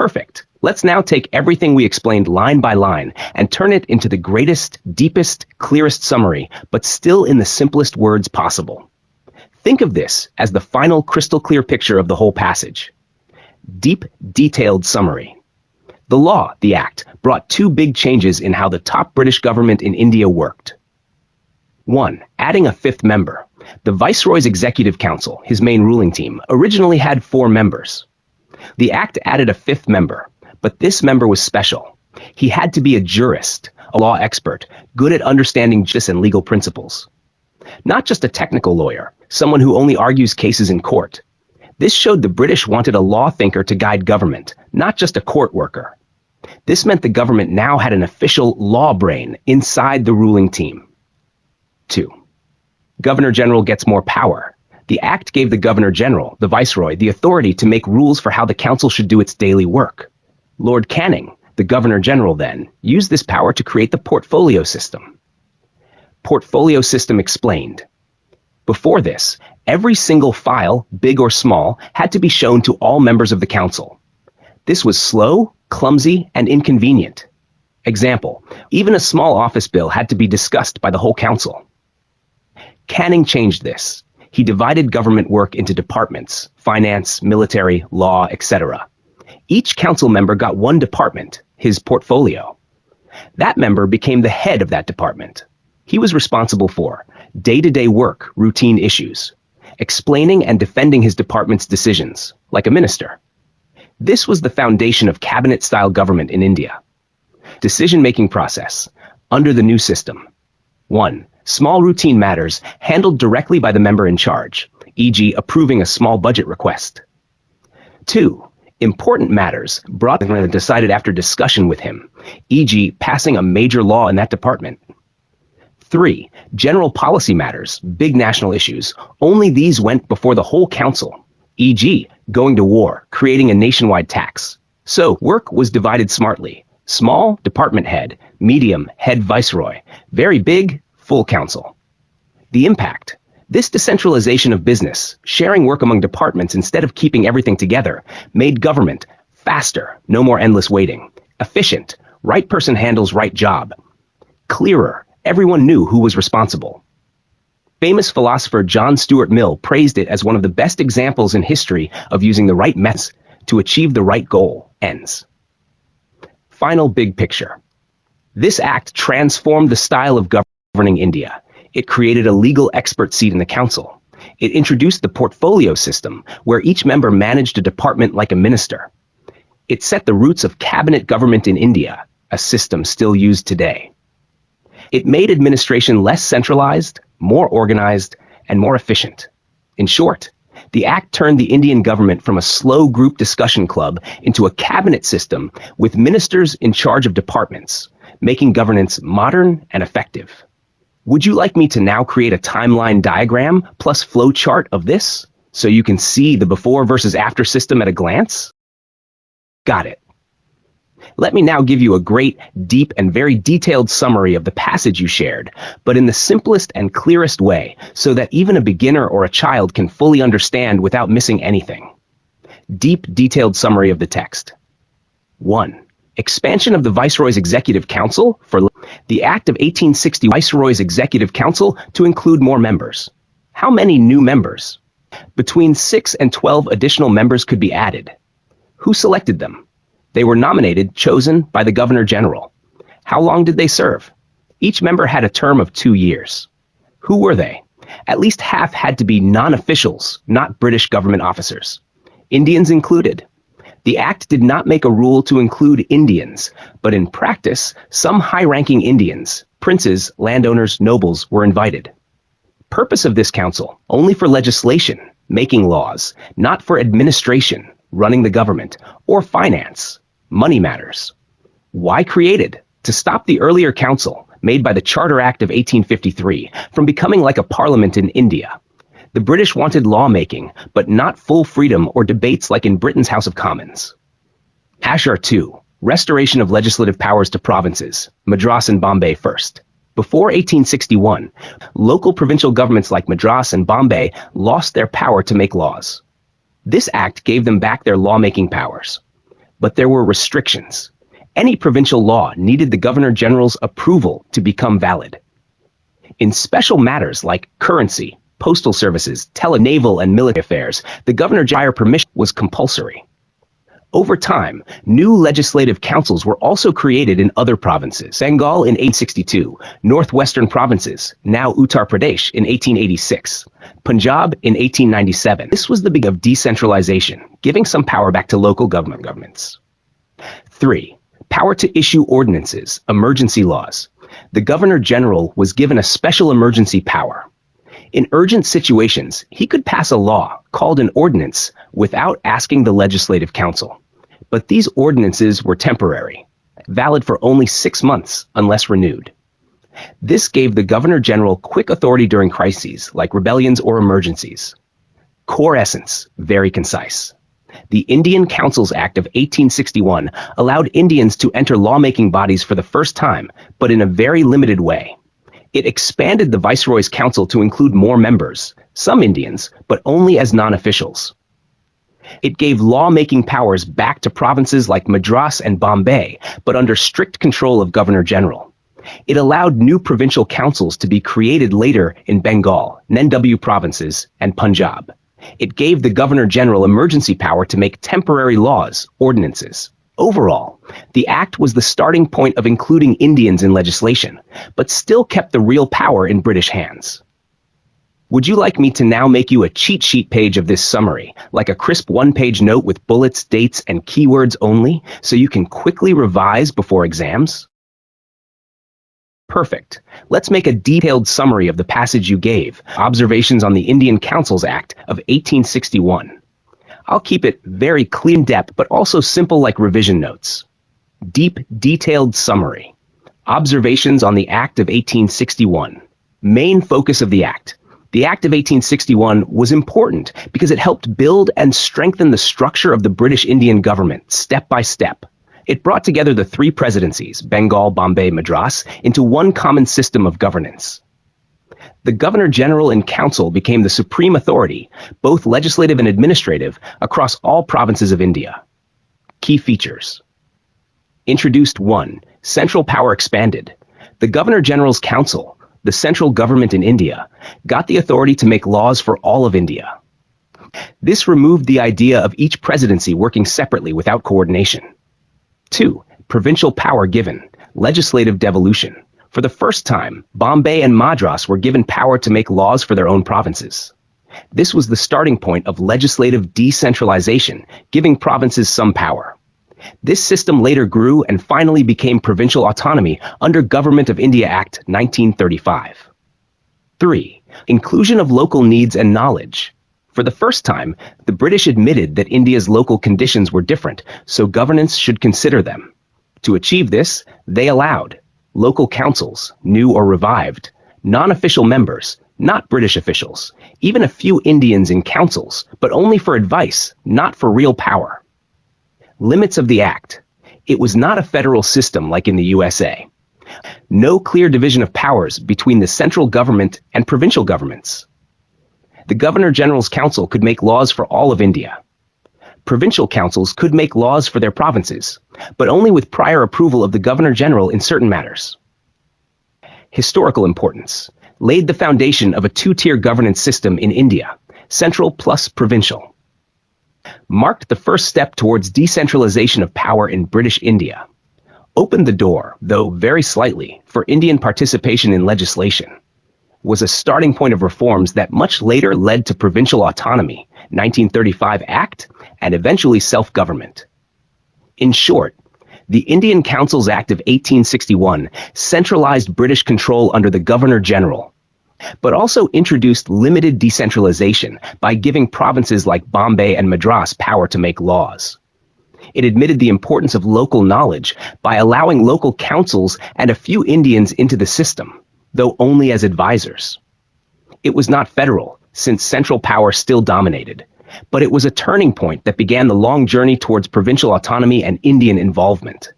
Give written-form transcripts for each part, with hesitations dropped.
Perfect. Let's now take everything we explained line by line and turn it into the greatest, deepest, clearest summary, but still in the simplest words possible. Think of this as the final crystal clear picture of the whole passage. Deep, detailed summary. The law, the Act, brought two big changes in how the top British government in India worked. 1. Adding a fifth member. The Viceroy's Executive Council, his main ruling team, originally had 4 members. The Act added a fifth member, but this member was special. He had to be a jurist, a law expert, good at understanding justice and legal principles. Not just a technical lawyer, someone who only argues cases in court. This showed the British wanted a law thinker to guide government, not just a court worker. This meant the government now had an official law brain inside the ruling team. 2. Governor General gets more power. The Act gave the Governor General, the Viceroy, the authority to make rules for how the council should do its daily work. Lord Canning, the Governor General then, used this power to create the portfolio system. Portfolio system explained. Before this, every single file, big or small, had to be shown to all members of the council. This was slow, clumsy, and inconvenient. Example, even a small office bill had to be discussed by the whole council. Canning changed this. He divided government work into departments, finance, military, law, etc. Each council member got one department, his portfolio. That member became the head of that department. He was responsible for day-to-day work, routine issues, explaining and defending his department's decisions, like a minister. This was the foundation of cabinet-style government in India. Decision-making process, under the new system. 1. Small routine matters handled directly by the member in charge, e.g. approving a small budget request. 2. Important matters brought and decided after discussion with him, e.g. passing a major law in that department. 3. General policy matters, big national issues, only these went before the whole council, e.g. going to war, creating a nationwide tax. So work was divided smartly. Small, department head, medium, head viceroy, very big, full council. The impact. This decentralization of business, sharing work among departments instead of keeping everything together, made government faster, no more endless waiting, efficient, right person handles right job, clearer, everyone knew who was responsible. Famous philosopher John Stuart Mill praised it as one of the best examples in history of using the right methods to achieve the right goal, ends. Final big picture. This act transformed the style of governing India. It created a legal expert seat in the council. It introduced the portfolio system, where each member managed a department like a minister. It set the roots of cabinet government in India, a system still used today. It made administration less centralized, more organized, and more efficient. In short, the act turned the Indian government from a slow group discussion club into a cabinet system with ministers in charge of departments, making governance modern and effective. Would you like me to now create a timeline diagram plus flow chart of this so you can see the before versus after system at a glance? Got it. Let me now give you a great, deep, and very detailed summary of the passage you shared, but in the simplest and clearest way so that even a beginner or a child can fully understand without missing anything. Deep, detailed summary of the text. 1. Expansion of the Viceroy's Executive Council for the Act of 1860 Viceroy's Executive Council to include more members. How many new members? Between 6 and 12 additional members could be added. Who selected them? They were nominated, chosen by the Governor General. How long did they serve? Each member had a term of 2 years. Who were they? At least half had to be non-officials, not British government officers. Indians included. The act did not make a rule to include Indians, but in practice, some high-ranking Indians, princes, landowners, nobles, were invited. Purpose of this council, only for legislation, making laws, not for administration, running the government, or finance, money matters. Why created? To stop the earlier council, made by the Charter Act of 1853, from becoming like a parliament in India. The British wanted lawmaking, but not full freedom or debates like in Britain's House of Commons. Ashar 2. Restoration of legislative powers to provinces, Madras and Bombay first. Before 1861, local provincial governments like Madras and Bombay lost their power to make laws. This act gave them back their lawmaking powers. But there were restrictions. Any provincial law needed the Governor-General's approval to become valid. In special matters like currency, postal services, naval and military affairs, the Governor-General's permission was compulsory. Over time, new legislative councils were also created in other provinces. Bengal in 1862, Northwestern provinces, now Uttar Pradesh, in 1886, Punjab in 1897. This was the beginning of decentralization, giving some power back to local governments. 3. Power to issue ordinances, emergency laws. The Governor-General was given a special emergency power. In urgent situations, he could pass a law, called an ordinance, without asking the Legislative Council. But these ordinances were temporary, valid for only 6 months unless renewed. This gave the Governor-General quick authority during crises like rebellions or emergencies. Core essence, very concise. The Indian Councils Act of 1861 allowed Indians to enter lawmaking bodies for the first time, but in a very limited way. It expanded the Viceroy's Council to include more members, some Indians, but only as non-officials. It gave lawmaking powers back to provinces like Madras and Bombay, but under strict control of Governor-General. It allowed new provincial councils to be created later in Bengal, NW provinces, and Punjab. It gave the Governor-General emergency power to make temporary laws, ordinances. Overall, the act was the starting point of including Indians in legislation, but still kept the real power in British hands. Would you like me to now make you a cheat sheet page of this summary, like a crisp one-page note with bullets, dates, and keywords only, so you can quickly revise before exams? Perfect. Let's make a detailed summary of the passage you gave, Observations on the Indian Councils Act of 1861. I'll keep it very clear in depth, but also simple like revision notes. Deep, detailed summary. Observations on the Act of 1861. Main focus of the Act. The Act of 1861 was important because it helped build and strengthen the structure of the British Indian government step by step. It brought together the 3 presidencies, Bengal, Bombay, Madras, into one common system of governance. The Governor-General and Council became the supreme authority, both legislative and administrative, across all provinces of India. Key features. Introduced 1. Central power expanded. The Governor-General's Council, the central government in India, got the authority to make laws for all of India. This removed the idea of each presidency working separately without coordination. 2. Provincial power given, legislative devolution. For the first time, Bombay and Madras were given power to make laws for their own provinces. This was the starting point of legislative decentralization, giving provinces some power. This system later grew and finally became provincial autonomy under Government of India Act 1935. 3. Inclusion of local needs and knowledge. For the first time, the British admitted that India's local conditions were different, so governance should consider them. To achieve this, they allowed local councils, new or revived, non-official members, not British officials, even a few Indians in councils, but only for advice, not for real power. Limits of the Act. It was not a federal system like in the USA. No clear division of powers between the central government and provincial governments. The Governor-General's Council could make laws for all of India. Provincial councils could make laws for their provinces, but only with prior approval of the Governor-General in certain matters. Historical importance. Laid the foundation of a 2-tier governance system in India, central plus provincial. Marked the first step towards decentralization of power in British India. Opened the door, though very slightly, for Indian participation in legislation. Was a starting point of reforms that much later led to provincial autonomy, 1935 Act, and eventually self-government. In short, the Indian Councils Act of 1861 centralized British control under the Governor-General, but also introduced limited decentralization by giving provinces like Bombay and Madras power to make laws. It admitted the importance of local knowledge by allowing local councils and a few Indians into the system, though only as advisors. It was not federal, since central power still dominated, but it was a turning point that began the long journey towards provincial autonomy and Indian involvement.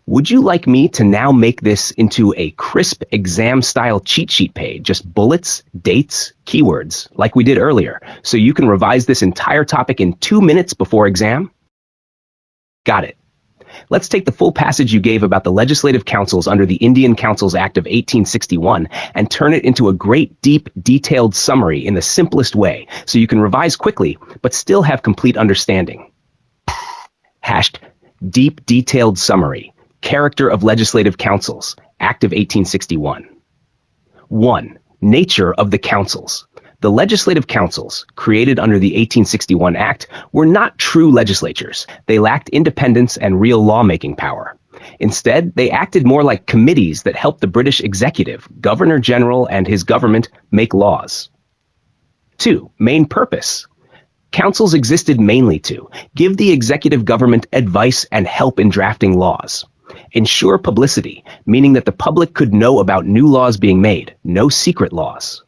Would you like me to now make this into a crisp exam-style cheat sheet page, just bullets, dates, keywords, like we did earlier, so you can revise this entire topic in 2 minutes before exam? Got it. Let's take the full passage you gave about the legislative councils under the Indian Councils Act of 1861 and turn it into a great, deep, detailed summary in the simplest way so you can revise quickly but still have complete understanding. Hashed Deep Detailed Summary. Character of Legislative Councils. Act of 1861. 1. Nature of the councils. The legislative councils, created under the 1861 Act, were not true legislatures. They lacked independence and real lawmaking power. Instead, they acted more like committees that helped the British executive, Governor-General, and his government make laws. 2. Main purpose. Councils existed mainly to give the executive government advice and help in drafting laws. Ensure publicity, meaning that the public could know about new laws being made, no secret laws.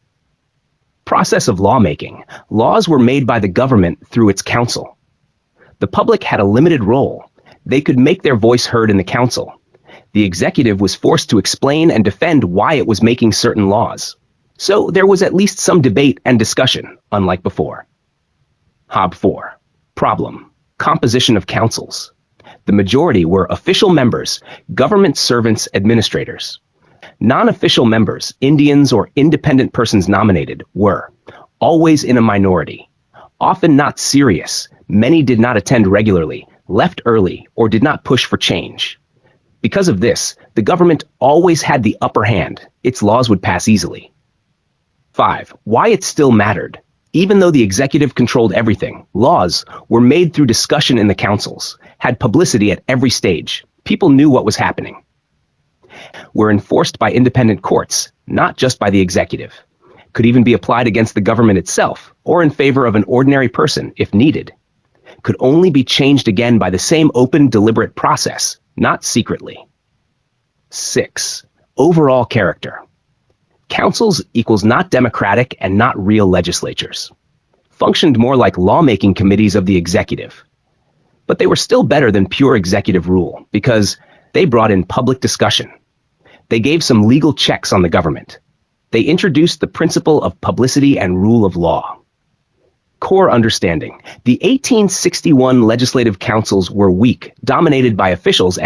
Process of lawmaking. Laws were made by the government through its council. The public had a limited role. They could make their voice heard in the council. The executive was forced to explain and defend why it was making certain laws. So there was at least some debate and discussion, unlike before. Hob 4. Problem. Composition of councils. The majority were official members, government servants, administrators. Non-official members, Indians or independent persons nominated, were always in a minority, often not serious. Many did not attend regularly, left early, or did not push for change. Because of this, the government always had the upper hand. Its laws would pass easily. 5. Why it still mattered. Even though the executive controlled everything, laws were made through discussion in the councils, had publicity at every stage. People knew what was happening. Were enforced by independent courts, not just by the executive. Could even be applied against the government itself, or in favor of an ordinary person, if needed. Could only be changed again by the same open, deliberate process, not secretly. 6. Overall character. Councils equals not democratic and not real legislatures. Functioned more like lawmaking committees of the executive. But they were still better than pure executive rule, because they brought in public discussion. They gave some legal checks on the government. They introduced the principle of publicity and rule of law. Core understanding. The 1861 legislative councils were weak, dominated by officials,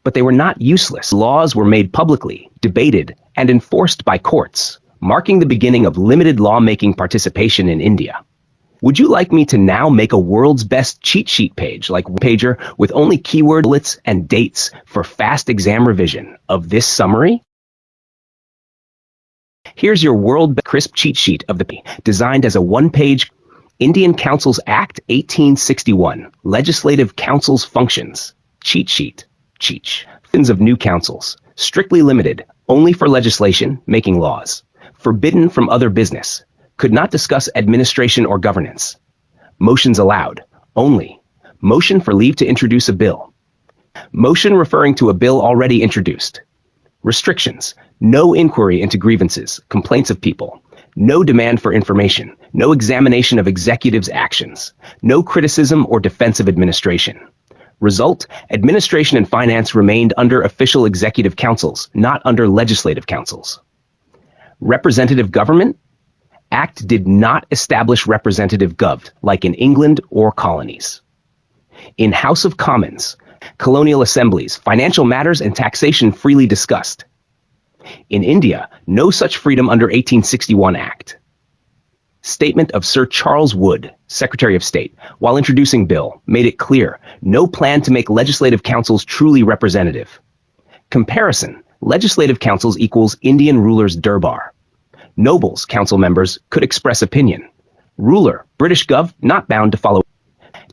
but they were not useless. Laws were made publicly, debated, and enforced by courts, marking the beginning of limited lawmaking participation in India. Would you like me to now make a world's best cheat sheet page like Pager with only keyword bullets and dates for fast exam revision of this summary? Here's your world best crisp cheat sheet of the designed as a one-page Indian Councils Act 1861 Legislative Councils Functions cheat sheet. Functions of new councils, strictly limited, only for legislation, making laws, forbidden from other business, could not discuss administration or governance. Motions allowed, only. Motion for leave to introduce a bill. Motion referring to a bill already introduced. Restrictions, no inquiry into grievances, complaints of people, no demand for information, no examination of executives' actions, no criticism or defense of administration. Result, administration and finance remained under official executive councils, not under legislative councils. Representative government? Act did not establish representative gov, like in England or colonies. In House of Commons, colonial assemblies, financial matters and taxation freely discussed. In India, no such freedom under 1861 Act. Statement of Sir Charles Wood, Secretary of State, while introducing bill, made it clear, no plan to make legislative councils truly representative. Comparison, legislative councils equals Indian rulers' durbar. Nobles, council members, could express opinion. Ruler, British gov, not bound to follow.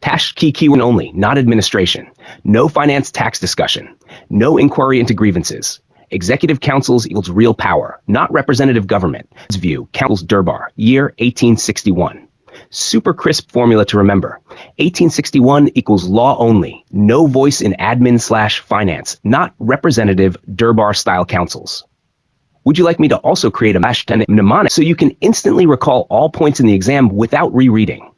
Tax keyword only, not administration. No finance tax discussion. No inquiry into grievances. Executive councils equals real power, not representative government. View, councils durbar, year 1861. Super crisp formula to remember. 1861 equals law only, no voice in admin/finance, not representative durbar-style councils. Would you like me to also create a mnemonic so you can instantly recall all points in the exam without rereading?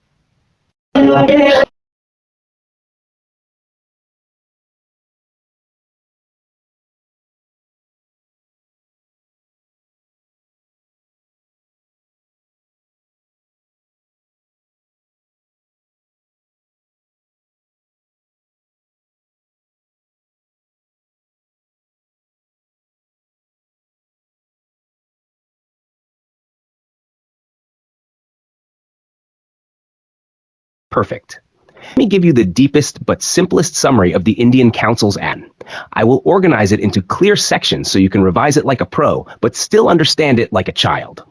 Perfect. Let me give you the deepest but simplest summary of the Indian Council's Act. I will organize it into clear sections so you can revise it like a pro, but still understand it like a child.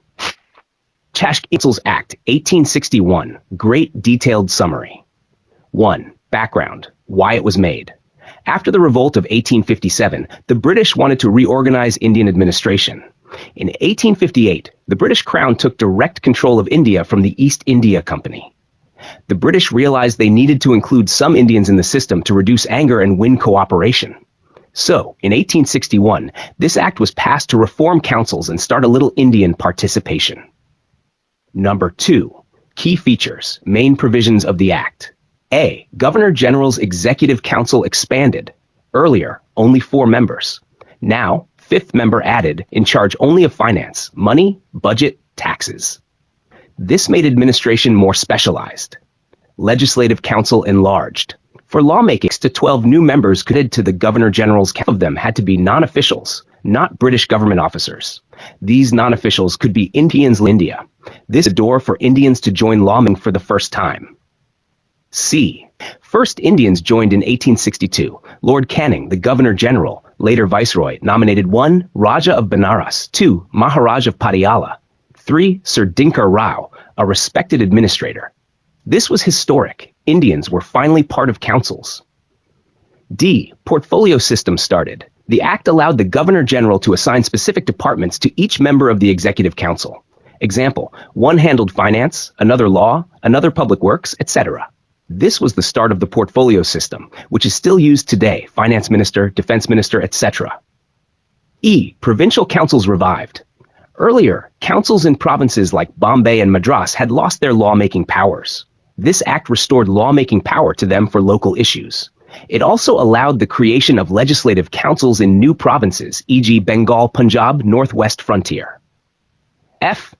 Council's Act, 1861. Great detailed summary. 1. Background. Why it was made. After the revolt of 1857, the British wanted to reorganize Indian administration. In 1858, the British Crown took direct control of India from the East India Company. The British realized they needed to include some Indians in the system to reduce anger and win cooperation. So, in 1861, this act was passed to reform councils and start a little Indian participation. Number 2. Key features, main provisions of the Act. A. Governor-General's Executive Council expanded. Earlier, only 4 members. Now, 5th member added, in charge only of finance, money, budget, taxes. This made administration more specialized. Legislative Council enlarged. For lawmaking, 6 to 12 new members could add to the Governor-General's council. Of them had to be non-officials, not British government officers. These non-officials could be Indians in India. This is a door for Indians to join lawmaking for the first time. C. First Indians joined in 1862. Lord Canning, the Governor-General, later Viceroy, nominated 1. Raja of Benares, 2. Maharaj of Patiala, 3. Sir Dinkar Rao, a respected administrator. This was historic. Indians were finally part of councils. D. Portfolio system started. The Act allowed the Governor-General to assign specific departments to each member of the Executive Council. Example, one handled finance, another law, another public works, etc. This was the start of the portfolio system, which is still used today, finance minister, defense minister, etc. E. Provincial councils revived. Earlier, councils in provinces like Bombay and Madras had lost their lawmaking powers. This act restored lawmaking power to them for local issues. It also allowed the creation of legislative councils in new provinces, e.g. Bengal, Punjab, Northwest Frontier. F.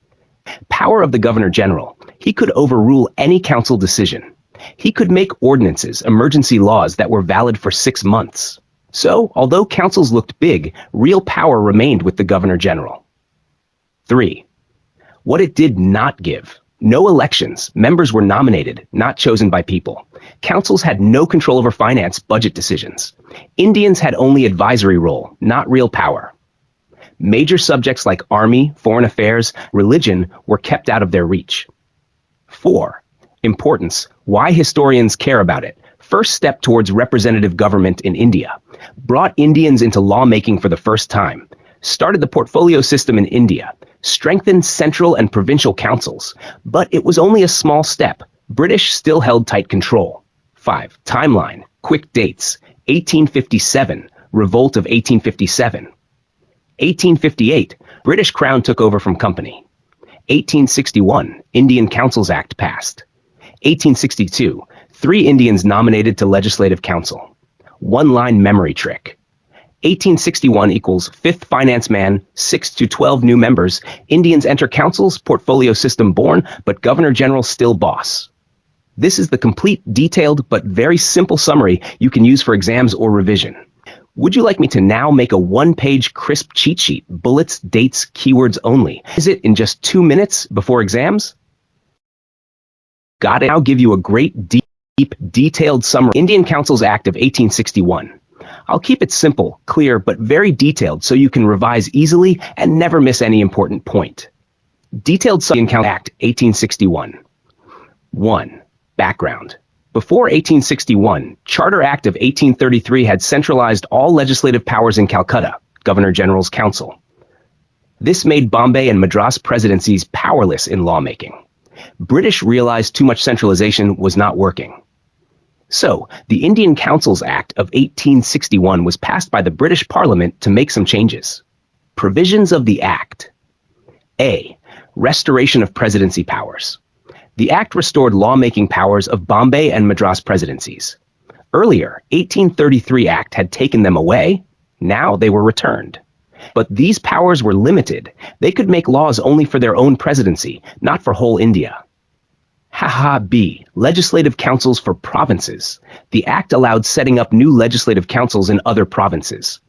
Power of the Governor-General. He could overrule any council decision. He could make ordinances, emergency laws that were valid for 6 months. So, although councils looked big, real power remained with the Governor-General. 3. What it did not give. No elections. Members were nominated, not chosen by people. Councils had no control over finance, budget decisions. Indians had only advisory role, not real power. Major subjects like army, foreign affairs, religion were kept out of their reach. 4. Importance. Why historians care about it. First step towards representative government in India. Brought Indians into lawmaking for the first time. Started the portfolio system in India. Strengthened central and provincial councils. But it was only a small step. British still held tight control. 5. Timeline. Quick dates. 1857. Revolt of 1857. 1858. British Crown took over from Company. 1861. Indian Councils Act passed. 1862. 3 Indians nominated to Legislative Council. One-line memory trick. 1861 equals 5th finance man, 6 to 12 new members, Indians enter councils, portfolio system born, but Governor-General still boss. This is the complete, detailed, but very simple summary you can use for exams or revision. Would you like me to now make a 1-page crisp cheat sheet, bullets, dates, keywords only? Is it in just 2 minutes before exams? Got it. I'll give you a great, deep, detailed summary. Indian Councils Act of 1861. I'll keep it simple, clear, but very detailed so you can revise easily and never miss any important point. Detailed Indian Council Act 1861. 1. Background. Before 1861, Charter Act of 1833 had centralized all legislative powers in Calcutta, Governor-General's Council. This made Bombay and Madras presidencies powerless in lawmaking. British realized too much centralization was not working. So, the Indian Councils Act of 1861 was passed by the British Parliament to make some changes. Provisions of the Act. A. Restoration of presidency powers. The Act restored lawmaking powers of Bombay and Madras presidencies. Earlier, 1833 Act had taken them away. Now they were returned. But these powers were limited. They could make laws only for their own presidency, not for whole India. B. Legislative councils for provinces. The Act allowed setting up new legislative councils in other provinces.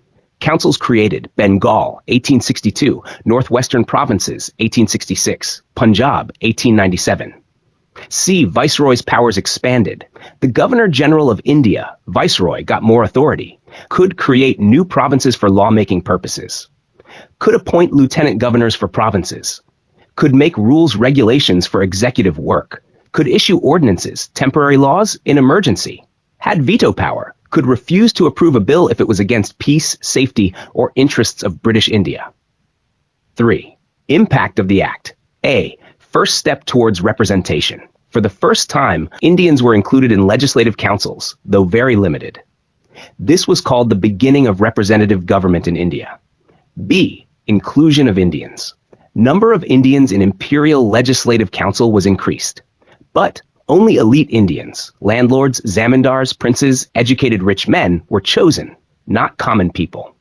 Councils created: Bengal, 1862, Northwestern Provinces, 1866, Punjab, 1897. C. Viceroy's powers expanded. The Governor-General of India, Viceroy, got more authority. Could create new provinces for lawmaking purposes. Could appoint lieutenant governors for provinces. Could make rules regulations for executive work. Could issue ordinances, temporary laws, in emergency. Had veto power. Could refuse to approve a bill if it was against peace, safety, or interests of British India. 3. Impact of the Act. A. First step towards representation. For the first time, Indians were included in legislative councils, though very limited. This was called the beginning of representative government in India. B. Inclusion of Indians. Number of Indians in Imperial Legislative Council was increased, but only elite Indians, landlords, zamindars, princes, educated rich men were chosen, not common people.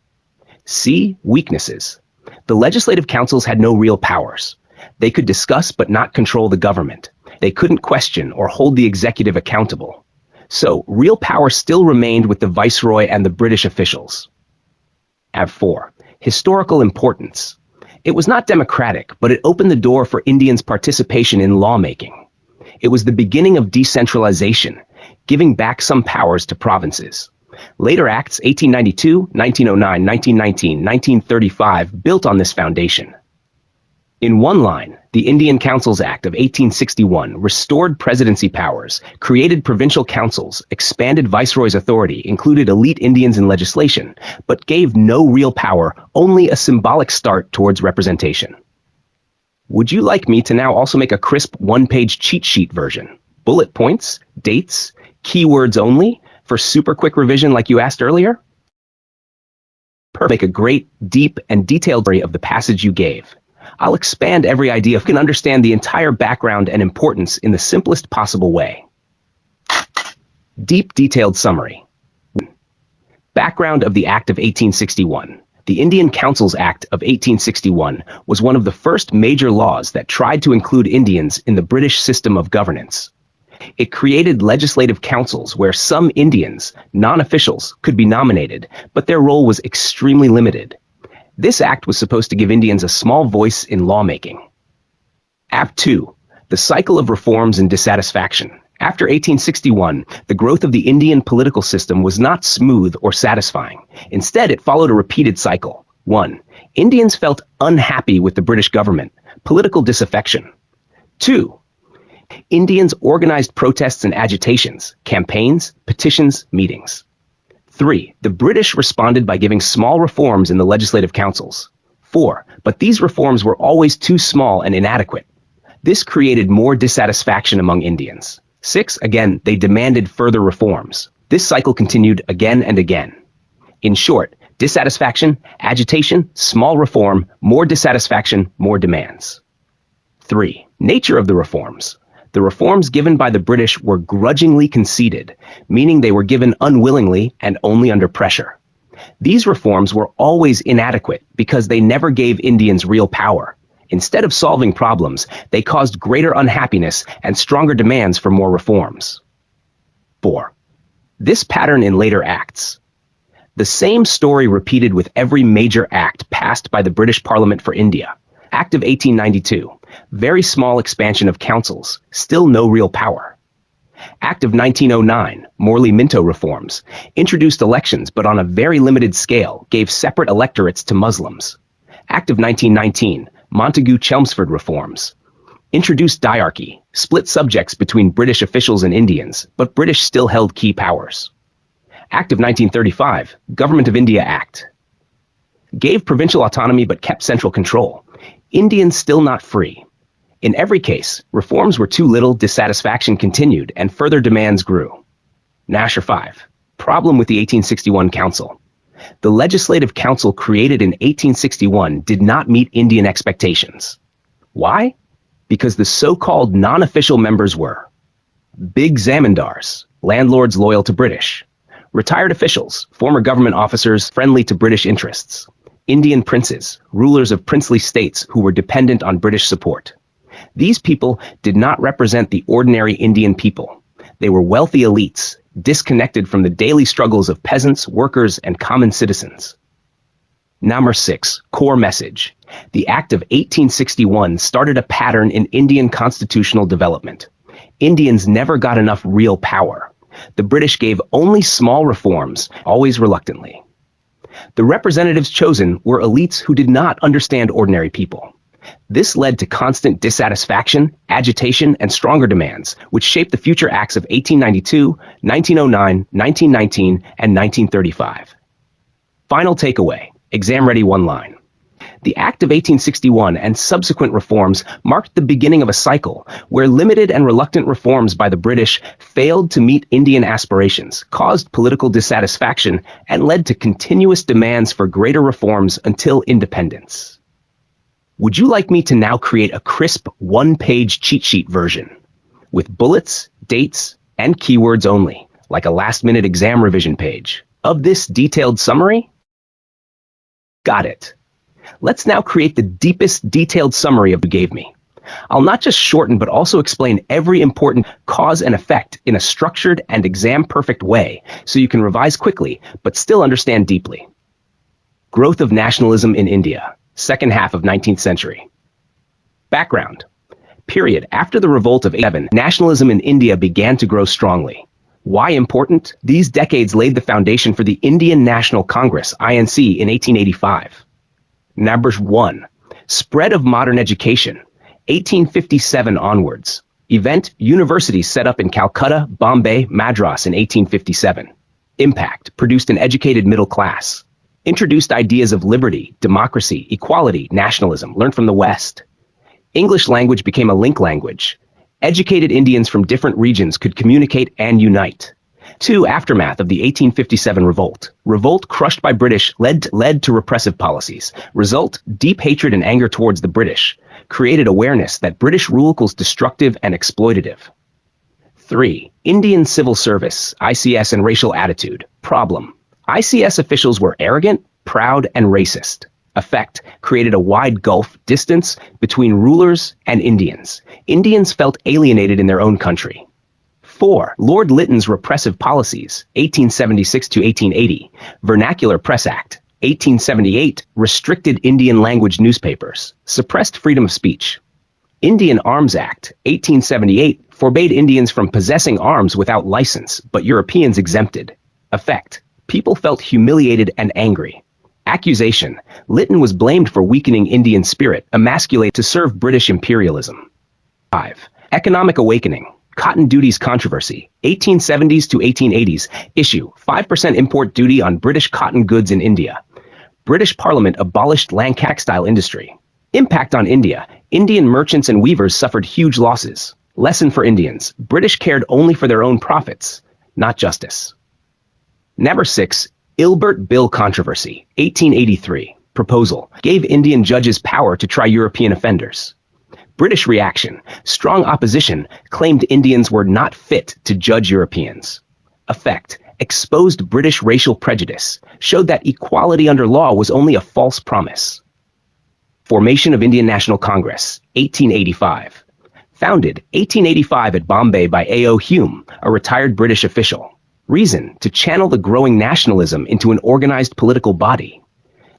C. Weaknesses. The legislative councils had no real powers. They could discuss but not control the government. They couldn't question or hold the executive accountable. So, real power still remained with the viceroy and the British officials. Part-4. Historical importance. It was not democratic, but it opened the door for Indians' participation in lawmaking. It was the beginning of decentralization, giving back some powers to provinces. Later acts, 1892, 1909, 1919, 1935, built on this foundation. In one line, the Indian Councils Act of 1861 restored presidency powers, created provincial councils, expanded Viceroy's authority, included elite Indians in legislation, but gave no real power, only a symbolic start towards representation. Would you like me to now also make a crisp one-page cheat sheet version? Bullet points, dates, keywords only, for super quick revision like you asked earlier? Make a great, deep, and detailed summary of the passage you gave. I'll expand every idea so you can understand the entire background and importance in the simplest possible way. Deep, detailed summary. Background of the Act of 1861. The Indian Councils Act of 1861 was one of the first major laws that tried to include Indians in the British system of governance. It created legislative councils where some Indians, non-officials, could be nominated, but their role was extremely limited. This act was supposed to give Indians a small voice in lawmaking. Act 2. The cycle of reforms and dissatisfaction. After 1861, the growth of the Indian political system was not smooth or satisfying. Instead, it followed a repeated cycle. 1. Indians felt unhappy with the British government, political disaffection. 2. Indians organized protests and agitations, campaigns, petitions, meetings. 3. The British responded by giving small reforms in the legislative councils. 4. But these reforms were always too small and inadequate. This created more dissatisfaction among Indians. 6. Again, they demanded further reforms. This cycle continued again and again. In short, dissatisfaction, agitation, small reform, more dissatisfaction, more demands. 3. Nature of the reforms. The reforms given by the British were grudgingly conceded, meaning they were given unwillingly and only under pressure. These reforms were always inadequate because they never gave Indians real power. Instead of solving problems, they caused greater unhappiness and stronger demands for more reforms. 4. This pattern in later acts. The same story repeated with every major act passed by the British Parliament for India. Act of 1892. Very small expansion of councils, still no real power. Act of 1909, Morley-Minto reforms, introduced elections but on a very limited scale, gave separate electorates to Muslims. Act of 1919, Montagu-Chelmsford reforms, introduced diarchy, split subjects between British officials and Indians, but British still held key powers. Act of 1935, Government of India Act, gave provincial autonomy but kept central control. Indians still not free. In every case, reforms were too little, dissatisfaction continued, and further demands grew. Nasher 5. Problem with the 1861 Council. The Legislative Council created in 1861 did not meet Indian expectations. Why? Because the so-called non-official members were big zamindars, landlords loyal to British, retired officials, former government officers friendly to British interests, Indian princes, rulers of princely states who were dependent on British support. These people did not represent the ordinary Indian people. They were wealthy elites, disconnected from the daily struggles of peasants, workers, and common citizens. Number 6. Core message. The Act of 1861 started a pattern in Indian constitutional development. Indians never got enough real power. The British gave only small reforms, always reluctantly. The representatives chosen were elites who did not understand ordinary people. This led to constant dissatisfaction, agitation, and stronger demands, which shaped the future acts of 1892, 1909, 1919, and 1935. Final takeaway, exam-ready one line. The Act of 1861 and subsequent reforms marked the beginning of a cycle where limited and reluctant reforms by the British failed to meet Indian aspirations, caused political dissatisfaction, and led to continuous demands for greater reforms until independence. Would you like me to now create a crisp one-page cheat sheet version with bullets, dates, and keywords only, like a last-minute exam revision page, of this detailed summary? Got it. Let's now create the deepest detailed summary of what you gave me. I'll not just shorten but also explain every important cause and effect in a structured and exam-perfect way so you can revise quickly but still understand deeply. Growth of nationalism in India, second half of 19th century. Background. Period. After the revolt of 1887, nationalism in India began to grow strongly. Why important? These decades laid the foundation for the Indian National Congress, INC, in 1885. Number 1. Spread of modern education, 1857 onwards. Event, universities set up in Calcutta, Bombay, Madras in 1857. Impact, produced an educated middle class. Introduced ideas of liberty, democracy, equality, nationalism, learned from the West. English language became a link language. Educated Indians from different regions could communicate and unite. 2. Aftermath of the 1857 revolt. Revolt crushed by British led to repressive policies. Result, deep hatred and anger towards the British. Created awareness that British rule was destructive and exploitative. 3. Indian civil service, ICS, and racial attitude. Problem. ICS officials were arrogant, proud, and racist. Effect, created a wide gulf distance between rulers and Indians. Indians felt alienated in their own country. 4. Lord Lytton's repressive policies, 1876 to 1880. Vernacular Press Act, 1878, restricted Indian language newspapers, suppressed freedom of speech. Indian Arms Act, 1878, forbade Indians from possessing arms without license, but Europeans exempted. Effect, people felt humiliated and angry. Accusation, Lytton was blamed for weakening Indian spirit, emasculated to serve British imperialism. 5. Economic awakening. Cotton duties controversy, 1870s to 1880s, issue 5% import duty on British cotton goods in India. British Parliament abolished land textile industry. Impact on India, Indian merchants and weavers suffered huge losses. Lesson for Indians, British cared only for their own profits, not justice. Number 6, Ilbert Bill controversy, 1883, proposal, gave Indian judges power to try European offenders. British reaction, strong opposition, claimed Indians were not fit to judge Europeans. Effect, exposed British racial prejudice, showed that equality under law was only a false promise. Formation of Indian National Congress, 1885. Founded 1885 at Bombay by A.O. Hume, a retired British official. Reason, to channel the growing nationalism into an organized political body.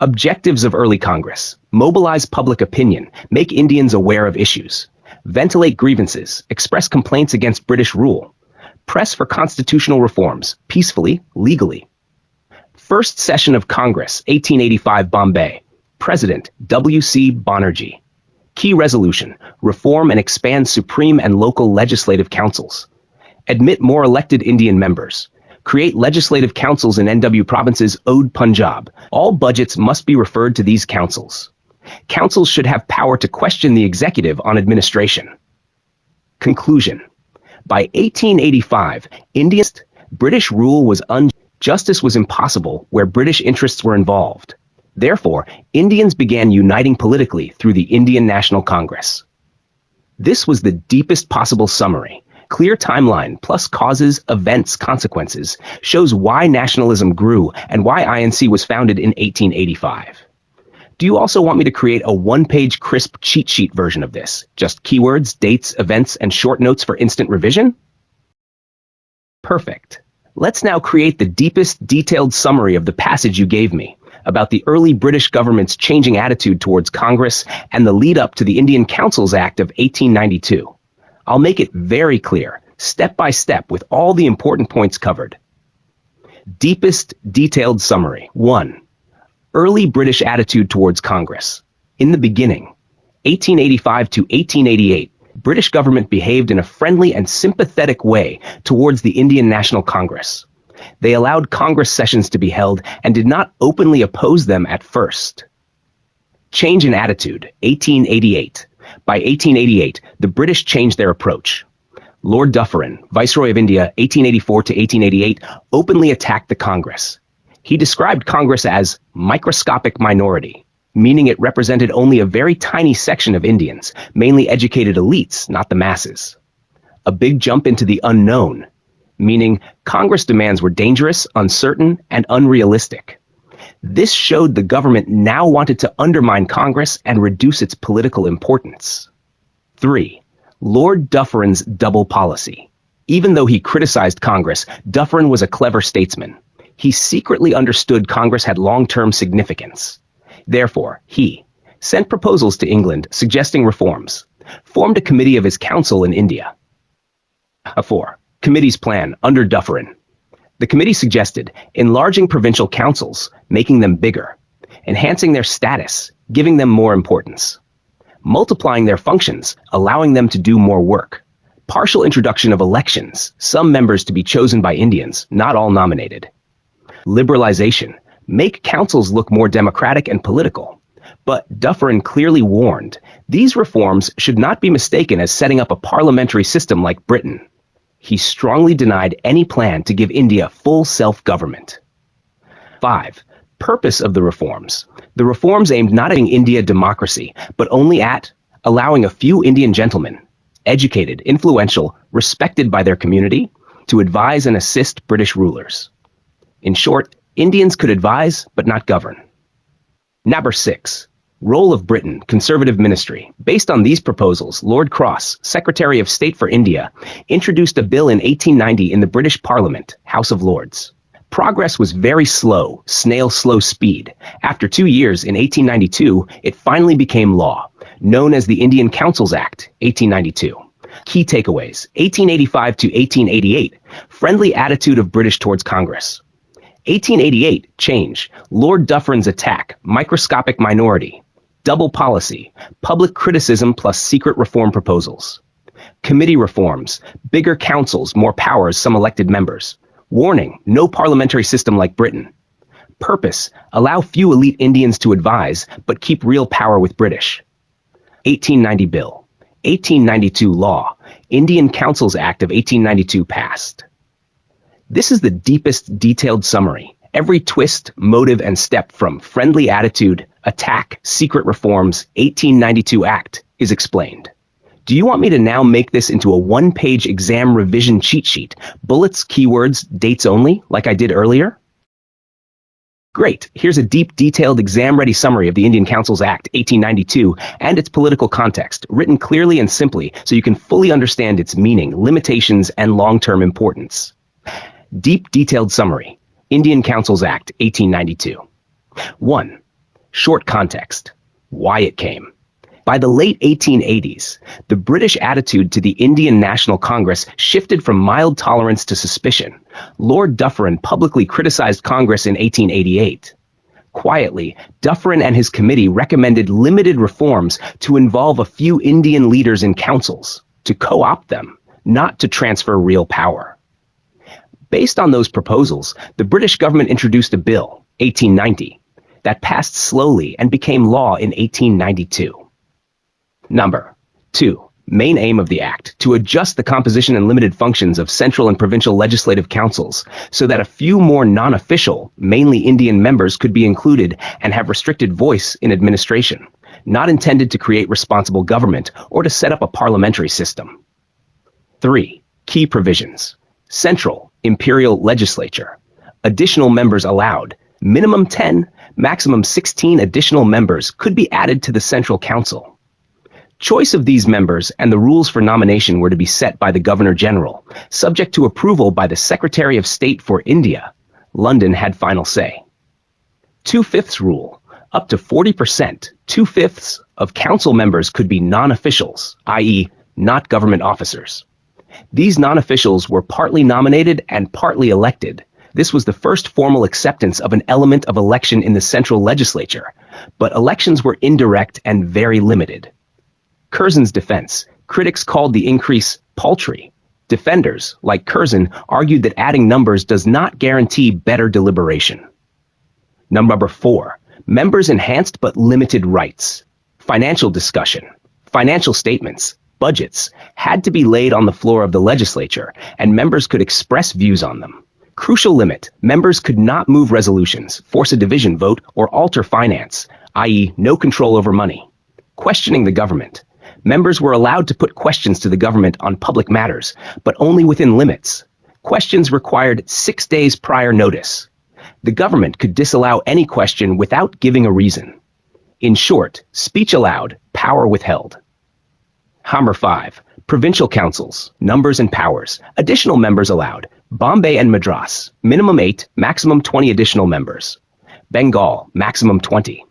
Objectives of early Congress, mobilize public opinion, make Indians aware of issues, ventilate grievances, express complaints against British rule, press for constitutional reforms, peacefully, legally. First session of Congress, 1885 Bombay. President, W.C. Banerjee. Key resolution, reform and expand supreme and local legislative councils. Admit more elected Indian members. Create legislative councils in NW provinces Ode Punjab. All budgets must be referred to these councils. Councils should have power to question the executive on administration. Conclusion. By 1885, India's British rule was justice was impossible where British interests were involved. Therefore, Indians began uniting politically through the Indian National Congress. This was the deepest possible summary. Clear timeline plus causes, events, consequences shows why nationalism grew and why INC was founded in 1885. Do you also want me to create a one-page crisp cheat sheet version of this? Just keywords, dates, events, and short notes for instant revision? Perfect. Let's now create the deepest detailed summary of the passage you gave me about the early British government's changing attitude towards Congress and the lead-up to the Indian Councils Act of 1892. I'll make it very clear, step by step, with all the important points covered. Deepest detailed summary. 1. Early British attitude towards Congress. In the beginning, 1885 to 1888, British government behaved in a friendly and sympathetic way towards the Indian National Congress. They allowed Congress sessions to be held and did not openly oppose them at first. Change in attitude, 1888. By 1888, the British changed their approach. Lord Dufferin, Viceroy of India, 1884 to 1888, openly attacked the Congress. He described Congress as microscopic minority, meaning it represented only a very tiny section of Indians, mainly educated elites, not the masses. A big jump into the unknown, meaning Congress demands were dangerous, uncertain, and unrealistic. This showed the government now wanted to undermine Congress and reduce its political importance. 3. Lord Dufferin's double policy. Even though he criticized Congress, Dufferin was a clever statesman. He secretly understood Congress had long-term significance. Therefore, he sent proposals to England suggesting reforms, formed a committee of his council in India. 4. Committee's plan under Dufferin. The committee suggested enlarging provincial councils, making them bigger, enhancing their status, giving them more importance, multiplying their functions, allowing them to do more work, partial introduction of elections, some members to be chosen by Indians, not all nominated, liberalization, make councils look more democratic and political. But Dufferin clearly warned, these reforms should not be mistaken as setting up a parliamentary system like Britain. He strongly denied any plan to give India full self-government. 5. Purpose of the reforms. The reforms aimed not at India democracy, but only at allowing a few Indian gentlemen, educated, influential, respected by their community, to advise and assist British rulers. In short, Indians could advise, but not govern. Number 6. Role of Britain, Conservative Ministry. Based on these proposals, Lord Cross, Secretary of State for India, introduced a bill in 1890 in the British Parliament, House of Lords. Progress was very slow, snail-slow speed. After 2 years, in 1892, it finally became law, known as the Indian Councils Act, 1892. Key takeaways, 1885 to 1888, friendly attitude of British towards Congress. 1888, change, Lord Dufferin's attack, microscopic minority. Double policy, public criticism plus secret reform proposals. Committee reforms, bigger councils, more powers, some elected members. Warning, no parliamentary system like Britain. Purpose, allow few elite Indians to advise, but keep real power with British. 1890 Bill. 1892 Law. Indian Councils Act of 1892 passed. This is the deepest detailed summary. Every twist, motive, and step from friendly attitude, attack, secret reforms, 1892 Act is explained. Do you want me to now make this into a one-page exam revision cheat sheet? Bullets, keywords, dates only, like I did earlier? Great, here's a deep, detailed, exam-ready summary of the Indian Councils Act, 1892, and its political context, written clearly and simply so you can fully understand its meaning, limitations, and long-term importance. Deep, detailed summary. Indian Councils Act, 1892. 1. Short context. Why it came. By the late 1880s, the British attitude to the Indian National Congress shifted from mild tolerance to suspicion. Lord Dufferin publicly criticized Congress in 1888. Quietly, Dufferin and his committee recommended limited reforms to involve a few Indian leaders in councils, to co-opt them, not to transfer real power. Based on those proposals, the British government introduced a bill, 1890, that passed slowly and became law in 1892. Number 2. Main aim of the Act, to adjust the composition and limited functions of central and provincial legislative councils so that a few more non-official, mainly Indian members could be included and have restricted voice in administration, not intended to create responsible government or to set up a parliamentary system. 3. Key provisions. Central, Imperial Legislature. Additional members allowed. Minimum 10, maximum 16 additional members could be added to the Central Council. Choice of these members and the rules for nomination were to be set by the Governor-General, subject to approval by the Secretary of State for India. London had final say. 2/5 rule. Up to 40%, 2/5 of council members could be non-officials, i.e., not government officers. These non-officials were partly nominated and partly elected. This was the first formal acceptance of an element of election in the central legislature, but elections were indirect and very limited. Curzon's defense: critics called the increase paltry. Defenders, like Curzon, argued that adding numbers does not guarantee better deliberation. Number 4. Members' enhanced but limited rights. Financial discussion. Financial statements, budgets, had to be laid on the floor of the legislature, and members could express views on them. Crucial limit: members could not move resolutions, force a division vote, or alter finance, i.e., no control over money. Questioning the government. Members were allowed to put questions to the government on public matters, but only within limits. Questions required 6 days prior notice. The government could disallow any question without giving a reason. In short, speech allowed, power withheld. Number 5. Provincial councils, numbers and powers. Additional members allowed. Bombay and Madras, minimum 8, maximum 20 additional members. Bengal, maximum 20.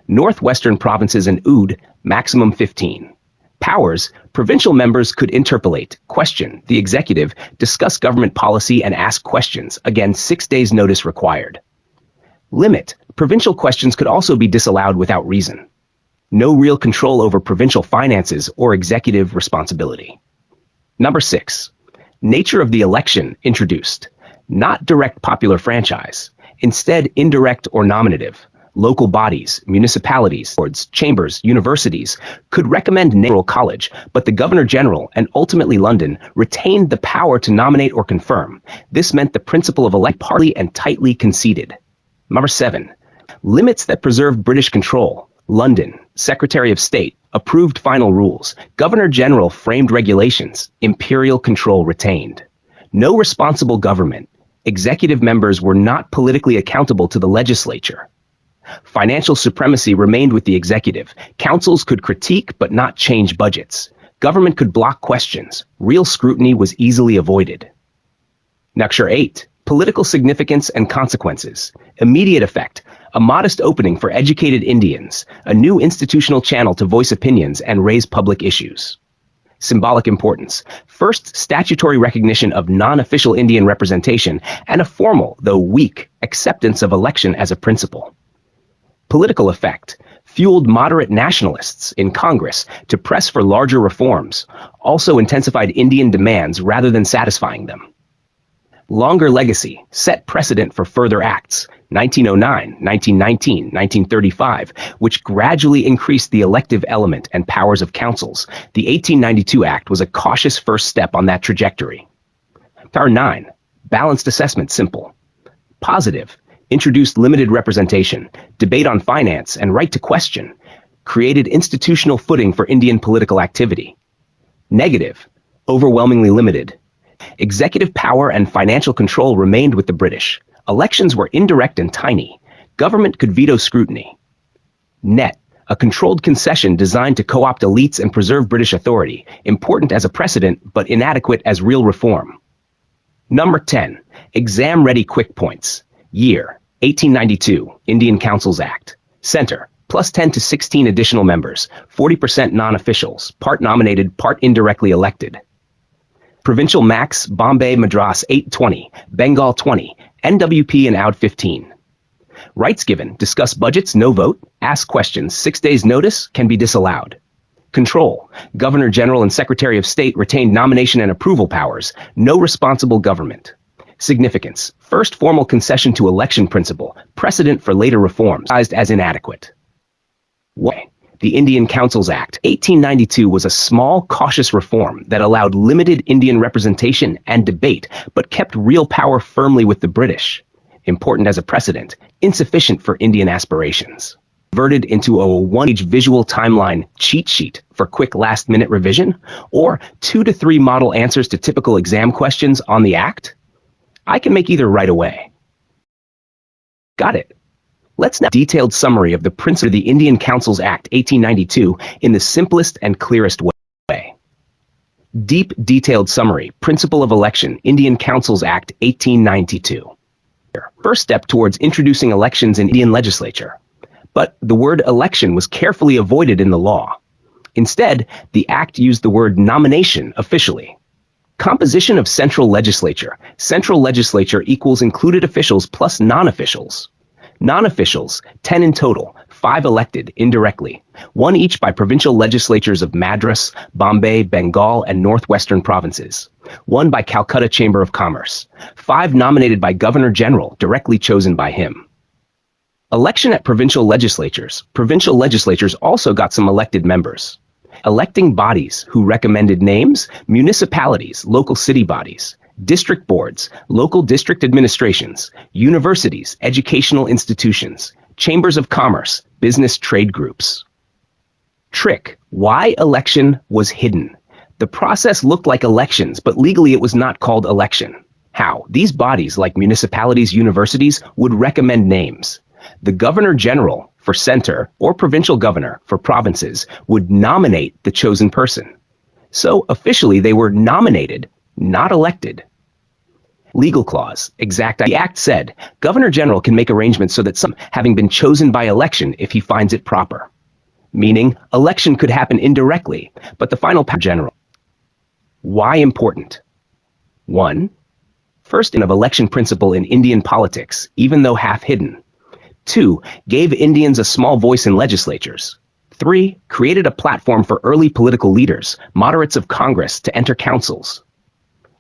Northwestern provinces and Oud, maximum 15. Powers: provincial members could interpellate, question the executive, discuss government policy and ask questions, again 6 days notice required. Limit: provincial questions could also be disallowed without reason. No real control over provincial finances or executive responsibility. Number 6. Nature of the election introduced. Not direct popular franchise, instead indirect or nominative. Local bodies, municipalities, boards, chambers, universities could recommend Electoral College, but the Governor-General and ultimately London retained the power to nominate or confirm. This meant the principle of elect partly and tightly conceded. Number 7. Limits that preserved British control. London, Secretary of State, approved final rules. Governor-General framed regulations. Imperial control retained. No responsible government. Executive members were not politically accountable to the legislature. Financial supremacy remained with the executive. Councils could critique but not change budgets. Government could block questions. Real scrutiny was easily avoided. Number 8. Political significance and consequences. Immediate effect: a modest opening for educated Indians, a new institutional channel to voice opinions and raise public issues. Symbolic importance: first statutory recognition of non-official Indian representation and a formal, though weak, acceptance of election as a principle. Political effect: fueled moderate nationalists in Congress to press for larger reforms, also intensified Indian demands rather than satisfying them. Longer legacy: set precedent for further acts, 1909, 1919, 1935, which gradually increased the elective element and powers of councils. The 1892 Act was a cautious first step on that trajectory. Number 9. Balanced assessment simple. Positive: introduced limited representation, debate on finance, and right to question, created institutional footing for Indian political activity. Negative: overwhelmingly limited. Executive power and financial control remained with the British. Elections were indirect and tiny. Government could veto scrutiny. Net: a controlled concession designed to co-opt elites and preserve British authority, important as a precedent but inadequate as real reform. Number 10. Exam-ready quick points. Year: 1892, Indian Councils Act. Center: plus 10 to 16 additional members, 40% non-officials, part nominated, part indirectly elected. Provincial max: Bombay, Madras 820, Bengal 20, NWP and Oud 15. Rights given: discuss budgets, no vote, ask questions, 6 days notice, can be disallowed. Control: Governor-General and Secretary of State retained nomination and approval powers, no responsible government. Significance: first formal concession to election principle, precedent for later reforms, as inadequate. Why? The Indian Councils Act, 1892 was a small, cautious reform that allowed limited Indian representation and debate, but kept real power firmly with the British. Important as a precedent, insufficient for Indian aspirations. Converted into a one-page visual timeline cheat sheet for quick last-minute revision, or 2 to 3 model answers to typical exam questions on the Act? I can make either right away. Got it. Let's now detailed summary of the principle of the Indian Councils Act 1892 in the simplest and clearest way. Deep detailed summary, principle of election, Indian Councils Act 1892. First step towards introducing elections in Indian legislature. But the word election was carefully avoided in the law. Instead, the act used the word nomination officially. Composition of central legislature. Central legislature equals included officials plus non-officials. Non-officials, 10 in total, 5 elected indirectly, 1 each by provincial legislatures of Madras, Bombay, Bengal, and Northwestern provinces, 1 by Calcutta Chamber of Commerce, 5 nominated by Governor General, directly chosen by him. Election at provincial legislatures. Provincial legislatures also got some elected members. Electing bodies who recommended names, municipalities, local city bodies, district boards, local district administrations, universities, educational institutions, chambers of commerce, business trade groups. Trick: why election was hidden. The process looked like elections, but legally it was not called election. How? These bodies, like municipalities, universities, would recommend names. The Governor General, for center, or provincial governor, for provinces, would nominate the chosen person. So officially they were nominated, not elected. Legal clause. Exact. The act said, Governor General can make arrangements so that some having been chosen by election if he finds it proper. Meaning, election could happen indirectly, but the final power general. Why important? 1. First of election principle in Indian politics, even though half hidden. 2. Gave Indians a small voice in legislatures. 3. Created a platform for early political leaders, moderates of Congress, to enter councils.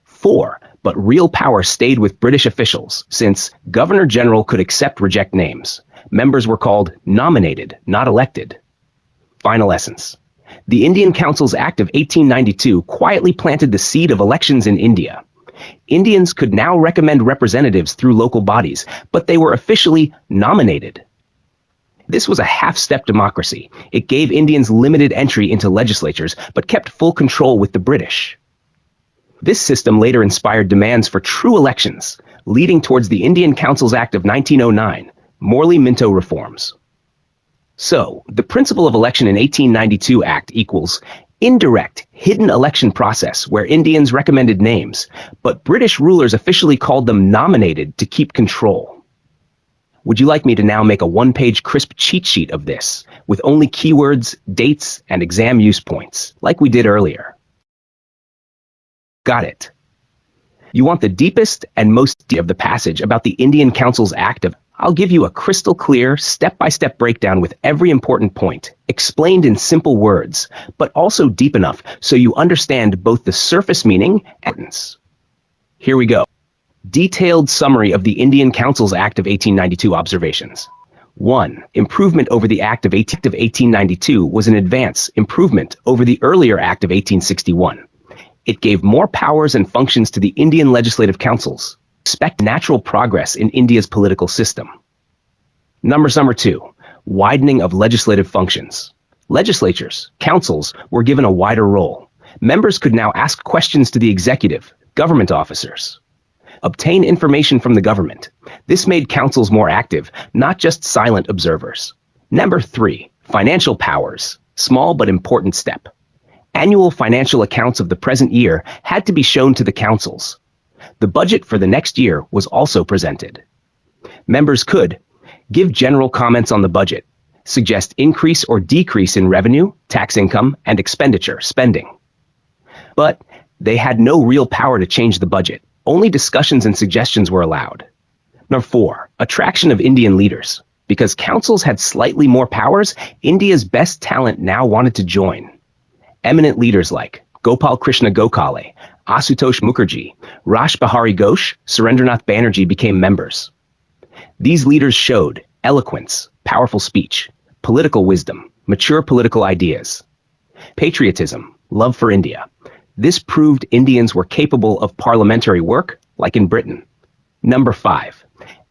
4. But real power stayed with British officials, since Governor General could reject names. Members were called nominated, not elected. Final essence. The Indian Councils Act of 1892 quietly planted the seed of elections in India. Indians could now recommend representatives through local bodies, but they were officially nominated. This was a half-step democracy. It gave Indians limited entry into legislatures, but kept full control with the British. This system later inspired demands for true elections, leading towards the Indian Councils Act of 1909, Morley-Minto reforms. So, the principle of election in 1892 Act equals indirect, hidden election process where Indians recommended names, but British rulers officially called them nominated to keep control. Would you like me to now make a one-page crisp cheat sheet of this, with only keywords, dates, and exam use points, like we did earlier? Got it. You want the deepest and most of the passage about the Indian Councils Act of I'll give you a crystal clear, step-by-step breakdown with every important point, explained in simple words, but also deep enough so you understand both the surface meaning and importance. Here we go. Detailed summary of the Indian Councils Act of 1892 observations. 1. Improvement over the Act of 1892 was an improvement over the earlier Act of 1861. It gave more powers and functions to the Indian legislative councils. Expect natural progress in India's political system. Number 2. Widening of legislative functions. Legislatures, councils, were given a wider role. Members could now ask questions to the executive, government officers. Obtain information from the government. This made councils more active, not just silent observers. Number 3. Financial powers. Small but important step. Annual financial accounts of the present year had to be shown to the councils. The budget for the next year was also presented. Members could give general comments on the budget, suggest increase or decrease in revenue, tax income, and expenditure, spending. But they had no real power to change the budget. Only discussions and suggestions were allowed. Number 4. Attraction of Indian leaders. Because councils had slightly more powers, India's best talent now wanted to join. Eminent leaders like Gopal Krishna Gokhale, Asutosh Mukherjee, Rash Behari Ghosh, Surendranath Banerjee became members. These leaders showed eloquence, powerful speech, political wisdom, mature political ideas, patriotism, love for India. This proved Indians were capable of parliamentary work, like in Britain. Number 5.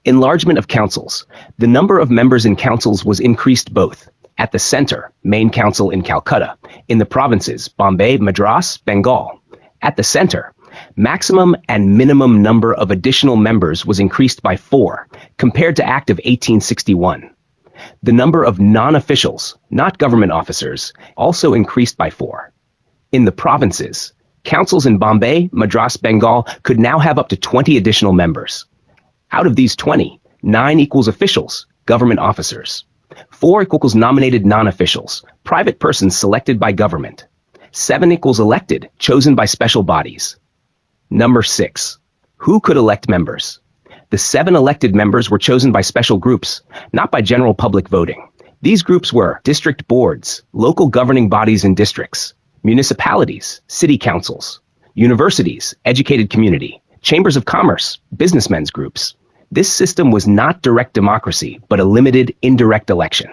Enlargement of councils. The number of members in councils was increased both at the center, main council in Calcutta, in the provinces, Bombay, Madras, Bengal. At the center, maximum and minimum number of additional members was increased by 4, compared to Act of 1861. The number of non-officials, not government officers, also increased by 4. In the provinces, councils in Bombay, Madras, Bengal could now have up to 20 additional members. Out of these 20, 9 equals officials, government officers. 4 equals nominated non-officials, private persons selected by government. 7 equals elected, chosen by special bodies. Number 6. Who could elect members? The 7 elected members were chosen by special groups, not by general public voting. These groups were district boards, local governing bodies in districts, municipalities, city councils, universities, educated community, chambers of commerce, businessmen's groups. This system was not direct democracy, but a limited, indirect election.